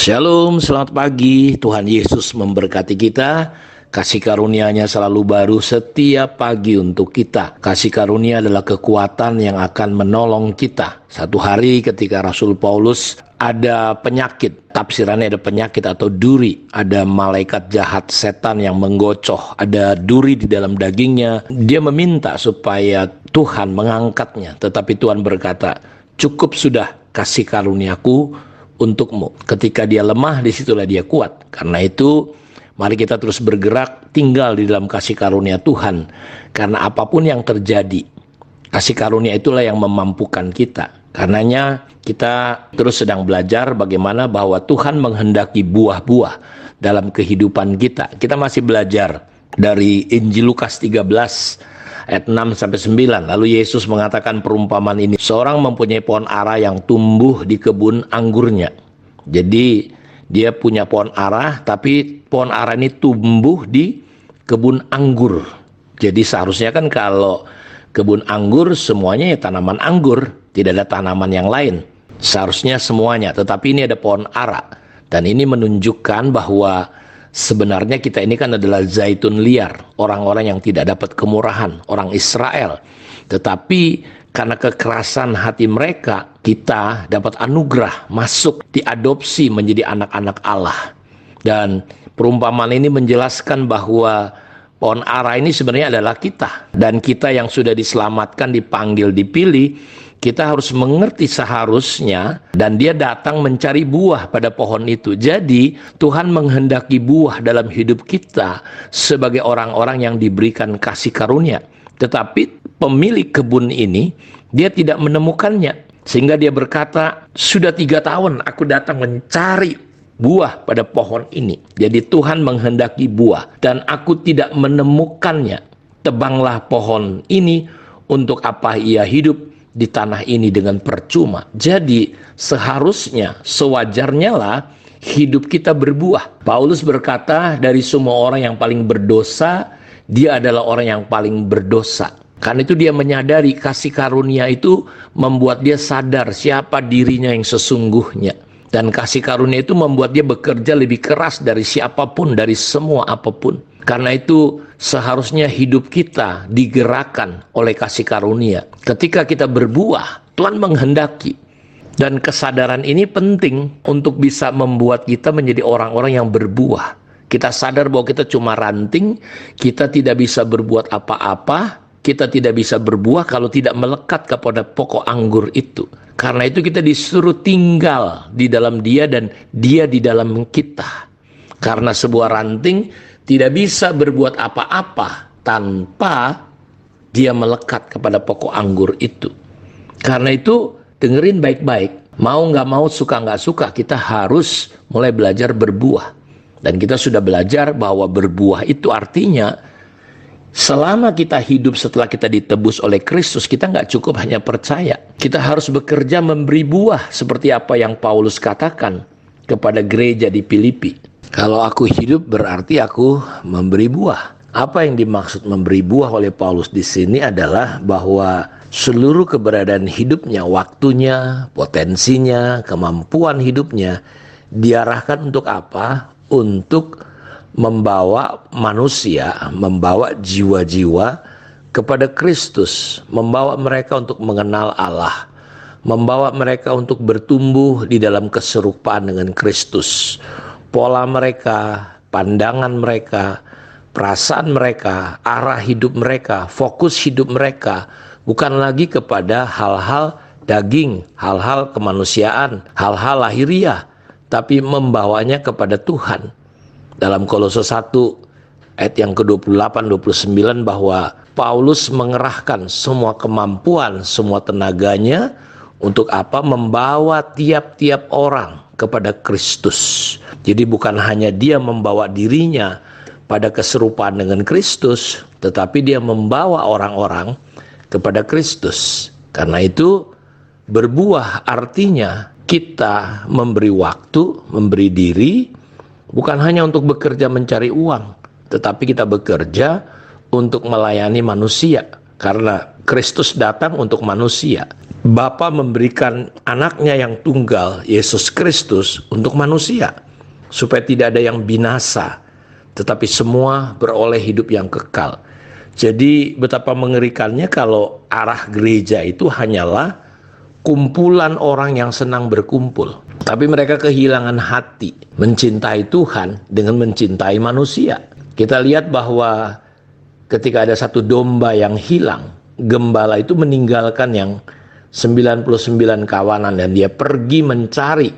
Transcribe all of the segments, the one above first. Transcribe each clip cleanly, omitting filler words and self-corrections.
Shalom, selamat pagi. Tuhan Yesus memberkati kita. Kasih karunia-Nya selalu baru setiap pagi untuk kita. Kasih karunia adalah kekuatan yang akan menolong kita. Satu hari ketika Rasul Paulus ada penyakit, tafsirannya ada penyakit atau duri, ada malaikat jahat setan yang menggocoh, ada duri di dalam dagingnya. Dia meminta supaya Tuhan mengangkatnya, tetapi Tuhan berkata, "Cukup sudah kasih karuniaku untukmu." Ketika dia lemah, disitulah dia kuat. Karena itu, mari kita terus bergerak, tinggal di dalam kasih karunia Tuhan. Karena apapun yang terjadi, kasih karunia itulah yang memampukan kita. Karenanya kita terus sedang belajar bagaimana bahwa Tuhan menghendaki buah-buah dalam kehidupan kita. Kita masih belajar dari Injil Lukas 13 ayat 6-9. Lalu Yesus mengatakan perumpamaan ini. Seorang mempunyai pohon ara yang tumbuh di kebun anggurnya. Jadi dia punya pohon ara, tapi pohon ara ini tumbuh di kebun anggur. Jadi seharusnya kan kalau kebun anggur semuanya ya tanaman anggur, tidak ada tanaman yang lain. Seharusnya semuanya, tetapi ini ada pohon ara. Dan ini menunjukkan bahwa sebenarnya kita ini kan adalah zaitun liar, orang-orang yang tidak dapat kemurahan, orang Israel. Tetapi karena kekerasan hati mereka, kita dapat anugerah, masuk, diadopsi menjadi anak-anak Allah. Dan perumpamaan ini menjelaskan bahwa pohon ara ini sebenarnya adalah kita. Dan kita yang sudah diselamatkan, dipanggil, dipilih, kita harus mengerti seharusnya, dan dia datang mencari buah pada pohon itu. Jadi Tuhan menghendaki buah dalam hidup kita sebagai orang-orang yang diberikan kasih karunia. Tetapi pemilik kebun ini, dia tidak menemukannya. Sehingga dia berkata, "Sudah 3 tahun aku datang mencari buah pada pohon ini." Jadi Tuhan menghendaki buah dan aku tidak menemukannya. Tebanglah pohon ini, untuk apa ia hidup di tanah ini dengan percuma. Jadi seharusnya, sewajarnya lah hidup kita berbuah. Paulus berkata, dari semua orang yang paling berdosa, dia adalah orang yang paling berdosa. Karena itu dia menyadari kasih karunia itu membuat dia sadar siapa dirinya yang sesungguhnya. Dan kasih karunia itu membuat dia bekerja lebih keras dari siapapun, dari semua apapun. Karena itu seharusnya hidup kita digerakkan oleh kasih karunia. Ketika kita berbuah, Tuhan menghendaki. Dan kesadaran ini penting untuk bisa membuat kita menjadi orang-orang yang berbuah. Kita sadar bahwa kita cuma ranting, kita tidak bisa berbuat apa-apa, kita tidak bisa berbuah kalau tidak melekat kepada pokok anggur itu. Karena itu kita disuruh tinggal di dalam Dia dan Dia di dalam kita. Karena sebuah ranting tidak bisa berbuat apa-apa tanpa dia melekat kepada pokok anggur itu. Karena itu dengerin baik-baik. Mau nggak mau, suka nggak suka, kita harus mulai belajar berbuah. Dan kita sudah belajar bahwa berbuah itu artinya selama kita hidup setelah kita ditebus oleh Kristus, kita nggak cukup hanya percaya. Kita harus bekerja memberi buah seperti apa yang Paulus katakan kepada gereja di Filipi. Kalau aku hidup berarti aku memberi buah. Apa yang dimaksud memberi buah oleh Paulus di sini adalah bahwa seluruh keberadaan hidupnya, waktunya, potensinya, kemampuan hidupnya diarahkan untuk apa? Untuk membawa manusia, membawa jiwa-jiwa kepada Kristus, membawa mereka untuk mengenal Allah, membawa mereka untuk bertumbuh di dalam keserupaan dengan Kristus. Pola mereka, pandangan mereka, perasaan mereka, arah hidup mereka, fokus hidup mereka bukan lagi kepada hal-hal daging, hal-hal kemanusiaan, hal-hal lahiriah, tapi membawanya kepada Tuhan. Dalam Kolose 1 ayat yang ke-28-29 bahwa Paulus mengerahkan semua kemampuan, semua tenaganya untuk apa? Membawa tiap-tiap orang kepada Kristus. Jadi bukan hanya dia membawa dirinya pada keserupaan dengan Kristus, tetapi dia membawa orang-orang kepada Kristus. Karena itu berbuah artinya kita memberi waktu, memberi diri, bukan hanya untuk bekerja mencari uang, tetapi kita bekerja untuk melayani manusia. Karena Kristus datang untuk manusia. Bapa memberikan anaknya yang tunggal, Yesus Kristus, untuk manusia, supaya tidak ada yang binasa, tetapi semua beroleh hidup yang kekal. Jadi betapa mengerikannya kalau arah gereja itu hanyalah kumpulan orang yang senang berkumpul, tapi mereka kehilangan hati mencintai Tuhan dengan mencintai manusia. Kita lihat bahwa ketika ada satu domba yang hilang, gembala itu meninggalkan yang 99 kawanan dan dia pergi mencari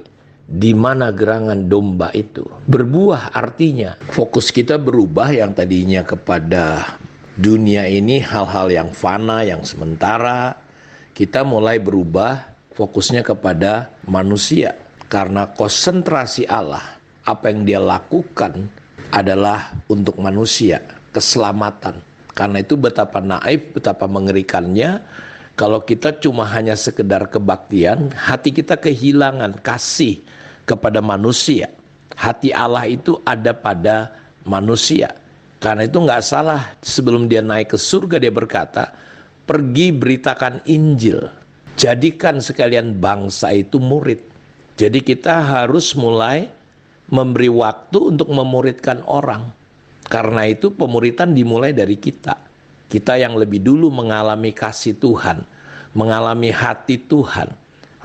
di mana gerangan domba itu. Berbuah artinya fokus kita berubah, yang tadinya kepada dunia ini, hal-hal yang fana, yang sementara, kita mulai berubah fokusnya kepada manusia. Karena konsentrasi Allah, apa yang dia lakukan adalah untuk manusia, keselamatan. Karena itu betapa naif, betapa mengerikannya kalau kita cuma hanya sekedar kebaktian, hati kita kehilangan kasih kepada manusia. Hati Allah itu ada pada manusia. Karena itu nggak salah, sebelum dia naik ke surga dia berkata, pergi beritakan Injil, jadikan sekalian bangsa itu murid. Jadi kita harus mulai memberi waktu untuk memuridkan orang. Karena itu pemuridan dimulai dari kita. Kita yang lebih dulu mengalami kasih Tuhan, mengalami hati Tuhan.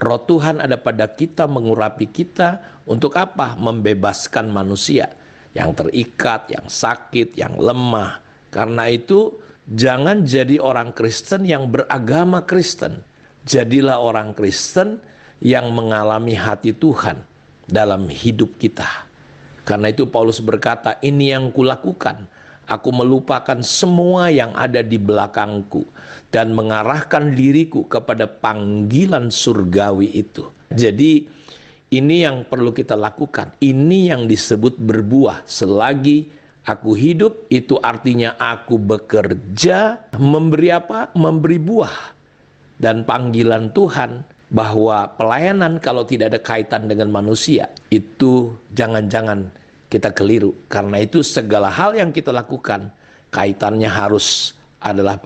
Roh Tuhan ada pada kita, mengurapi kita untuk apa? Membebaskan manusia yang terikat, yang sakit, yang lemah. Karena itu jangan jadi orang Kristen yang beragama Kristen. Jadilah orang Kristen yang mengalami hati Tuhan dalam hidup kita. Karena itu Paulus berkata, ini yang kulakukan, aku melupakan semua yang ada di belakangku dan mengarahkan diriku kepada panggilan surgawi itu. Jadi ini yang perlu kita lakukan. Ini yang disebut berbuah. Selagi aku hidup, itu artinya aku bekerja, memberi apa? Memberi buah. Dan panggilan Tuhan bahwa pelayanan kalau tidak ada kaitan dengan manusia, itu jangan-jangan kita keliru. Karena itu segala hal yang kita lakukan kaitannya harus adalah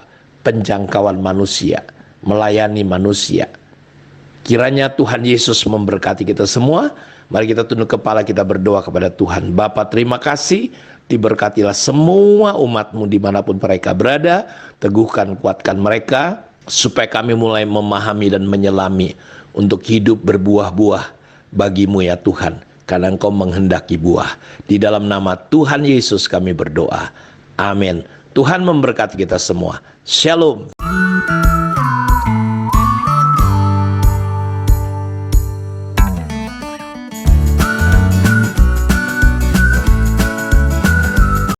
penjangkauan manusia, melayani manusia. Kiranya Tuhan Yesus memberkati kita semua. Mari kita tunduk kepala, kita berdoa kepada Tuhan. Bapa, terima kasih, diberkatilah semua umat-Mu dimanapun mereka berada. Teguhkan, kuatkan mereka, supaya kami mulai memahami dan menyelami untuk hidup berbuah-buah bagi-Mu ya Tuhan, karena Engkau menghendaki buah. Di dalam nama Tuhan Yesus kami berdoa. Amin. Tuhan memberkati kita semua. Shalom.